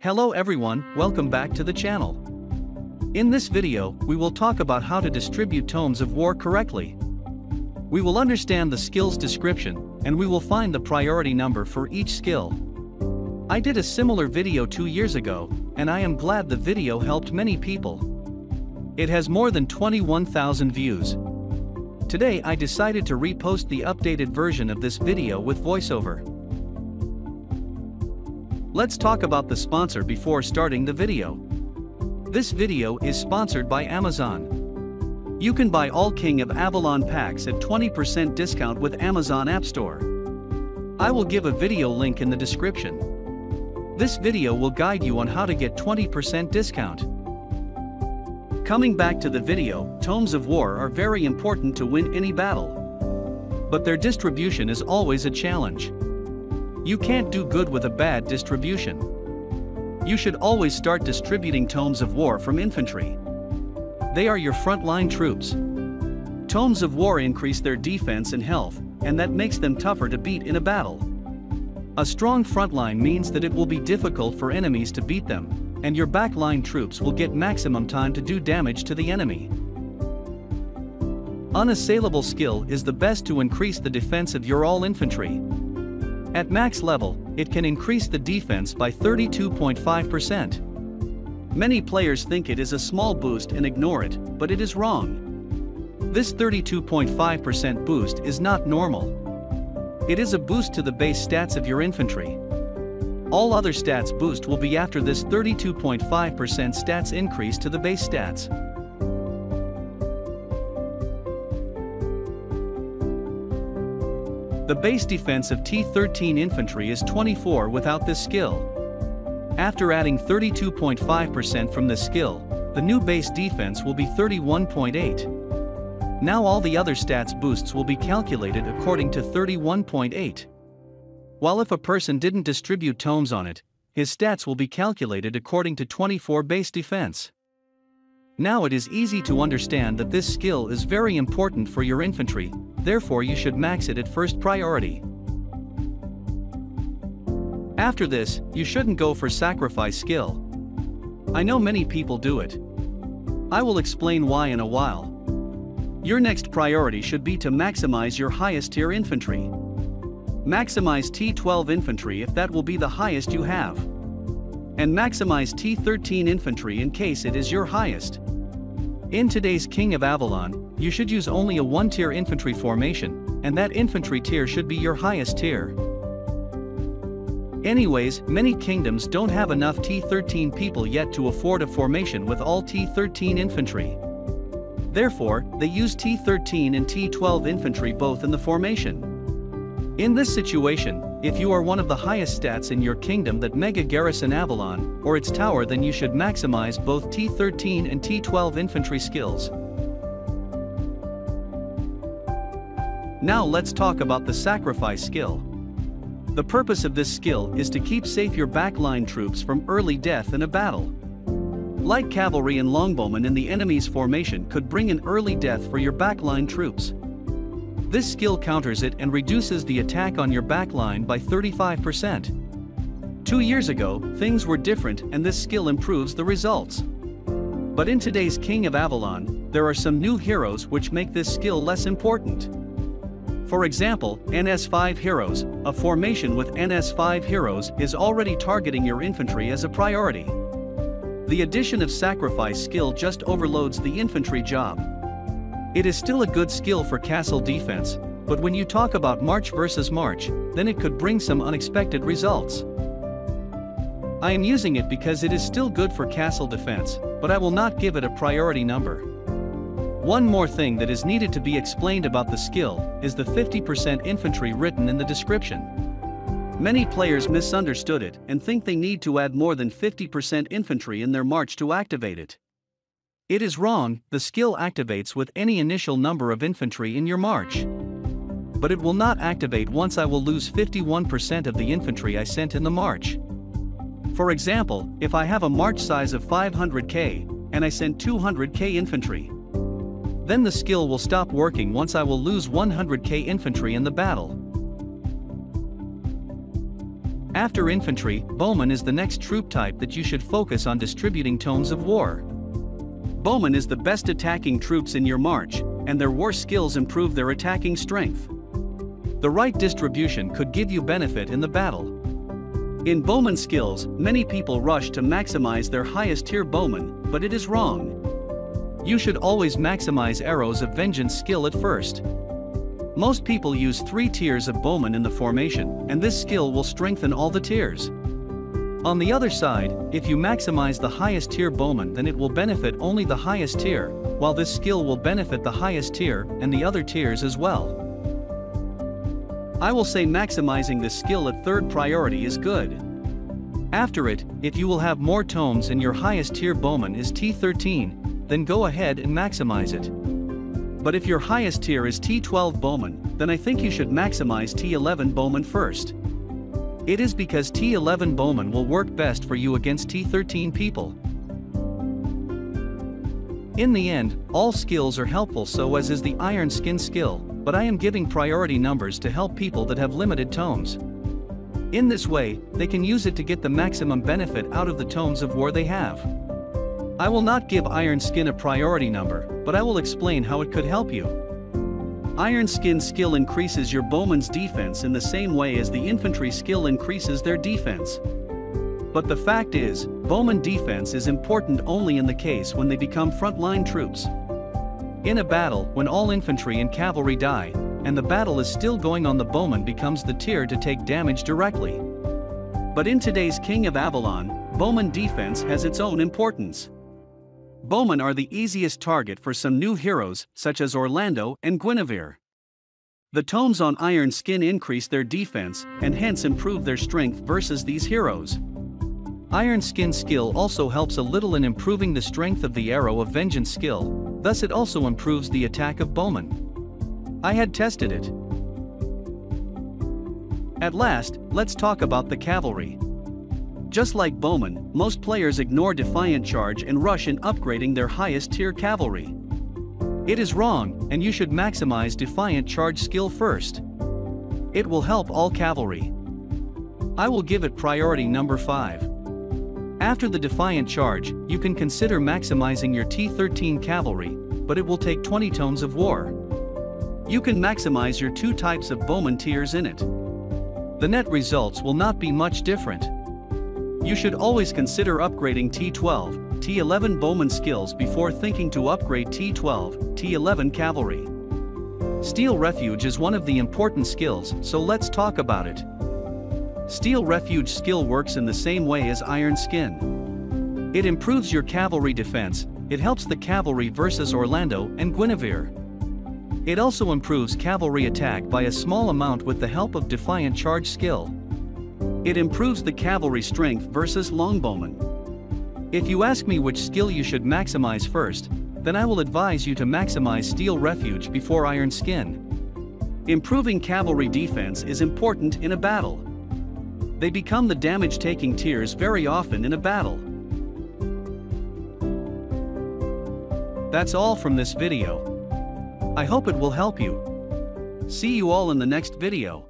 Hello everyone, welcome back to the channel. In this video, we will talk about how to distribute tomes of war correctly. We will understand the skill's description, and we will find the priority number for each skill. I did a similar video 2 years ago, and I am glad the video helped many people. It has more than 21,000 views. Today I decided to repost the updated version of this video with voiceover. Let's talk about the sponsor before starting the video. This video is sponsored by Amazon. You can buy all King of Avalon packs at 20% discount with Amazon App Store. I will give a video link in the description. This video will guide you on how to get 20% discount. Coming back to the video, tomes of war are very important to win any battle. But their distribution is always a challenge. You can't do good with a bad distribution. You should always start distributing tomes of war from infantry. They are your frontline troops. Tomes of war increase their defense and health, and that makes them tougher to beat in a battle. A strong frontline means that it will be difficult for enemies to beat them, and your backline troops will get maximum time to do damage to the enemy. Unassailable Skill is the best to increase the defense of your all infantry. At max level, it can increase the defense by 32.5%. Many players think it is a small boost and ignore it, but it is wrong. This 32.5% boost is not normal. It is a boost to the base stats of your infantry. All other stats boost will be after this 32.5% stats increase to the base stats. The base defense of t13 infantry is 24 without this skill. After adding 32.5% from this skill, the new base defense will be 31.8. Now all the other stats boosts will be calculated according to 31.8. While if a person didn't distribute tomes on it, his stats will be calculated according to 24 base defense. Now it is easy to understand that this skill is very important for your infantry, therefore you should max it at first priority. After this, you shouldn't go for sacrifice skill. I know many people do it. I will explain why in a while. Your next priority should be to maximize your highest tier infantry. Maximize t12 infantry if that will be the highest you have. And maximize t13 infantry in case it is your highest. In today's King of Avalon, you should use only a 1-tier infantry formation, and that infantry tier should be your highest tier. Anyways, many kingdoms don't have enough t13 people yet to afford a formation with all t13 infantry. Therefore, they use t13 and t12 infantry both in the formation. In this situation, if you are one of the highest stats in your kingdom that mega garrison Avalon, or its tower, then you should maximize both t13 and t12 infantry skills. Now let's talk about the sacrifice skill. The purpose of this skill is to keep safe your backline troops from early death in a battle. Light cavalry and longbowmen in the enemy's formation could bring an early death for your backline troops. This skill counters it and reduces the attack on your backline by 35%. 2 years ago, things were different and this skill improves the results. But in today's King of Avalon, there are some new heroes which make this skill less important. For example, NS5 heroes, a formation with NS5 heroes is already targeting your infantry as a priority. The addition of sacrifice skill just overloads the infantry job. It is still a good skill for castle defense, but when you talk about march versus march, then it could bring some unexpected results. I am using it because it is still good for castle defense, but I will not give it a priority number. One more thing that is needed to be explained about the skill is the 50% infantry written in the description. Many players misunderstood it and think they need to add more than 50% infantry in their march to activate it. It is wrong, the skill activates with any initial number of infantry in your march. But it will not activate once I will lose 51% of the infantry I sent in the march. For example, if I have a march size of 500k, and I send 200k infantry, then the skill will stop working once I will lose 100k infantry in the battle. After infantry, Bowman is the next troop type that you should focus on distributing tomes of war. Bowman is the best attacking troops in your march, and their war skills improve their attacking strength. The right distribution could give you benefit in the battle. In Bowman skills, many people rush to maximize their highest tier Bowman, but it is wrong. You should always maximize Arrows of Vengeance skill at first. Most people use 3 tiers of Bowman in the formation, and this skill will strengthen all the tiers. On the other side, if you maximize the highest tier Bowman, then it will benefit only the highest tier, while this skill will benefit the highest tier and the other tiers as well. I will say maximizing this skill at 3rd priority is good. After it, if you will have more tomes and your highest tier Bowman is t13, then go ahead and maximize it. But if your highest tier is t12 Bowman, then I think you should maximize t11 Bowman first. It is because t11 Bowman will work best for you against t13 people. In the end, all skills are helpful, so as is the Iron Skin skill, but I am giving priority numbers to help people that have limited tomes. In this way, they can use it to get the maximum benefit out of the tomes of war they have. I will not give Iron Skin a priority number, but I will explain how it could help you. Iron Skin skill increases your Bowman's defense in the same way as the infantry skill increases their defense. But the fact is, Bowman defense is important only in the case when they become frontline troops. In a battle, when all infantry and cavalry die, and the battle is still going on, the Bowman becomes the tier to take damage directly. But in today's King of Avalon, Bowman defense has its own importance. Bowman are the easiest target for some new heroes, such as Orlando and Guinevere. The tomes on Iron Skin increase their defense, and hence improve their strength versus these heroes. Iron Skin skill also helps a little in improving the strength of the Arrow of Vengeance skill, thus it also improves the attack of Bowman. I had tested it. At last, let's talk about the Cavalry. Just like Bowman, most players ignore Defiant Charge and rush in upgrading their highest tier Cavalry. It is wrong, and you should maximize Defiant Charge skill first. It will help all Cavalry. I will give it priority number 5. After the Defiant Charge, you can consider maximizing your t13 Cavalry, but it will take 20 tomes of war. You can maximize your 2 types of Bowman tiers in it. The net results will not be much different. You should always consider upgrading t12, t11 Bowman skills before thinking to upgrade t12, t11 Cavalry. Steel Refuge is one of the important skills, so let's talk about it. Steel Refuge skill works in the same way as Iron Skin. It improves your cavalry defense, it helps the cavalry versus Orlando and Guinevere. It also improves cavalry attack by a small amount with the help of Defiant Charge skill. It improves the cavalry strength versus Longbowman. If you ask me which skill you should maximize first, then I will advise you to maximize Steel Refuge before Iron Skin. Improving cavalry defense is important in a battle. They become the damage-taking tiers very often in a battle. That's all from this video. I hope it will help you. See you all in the next video.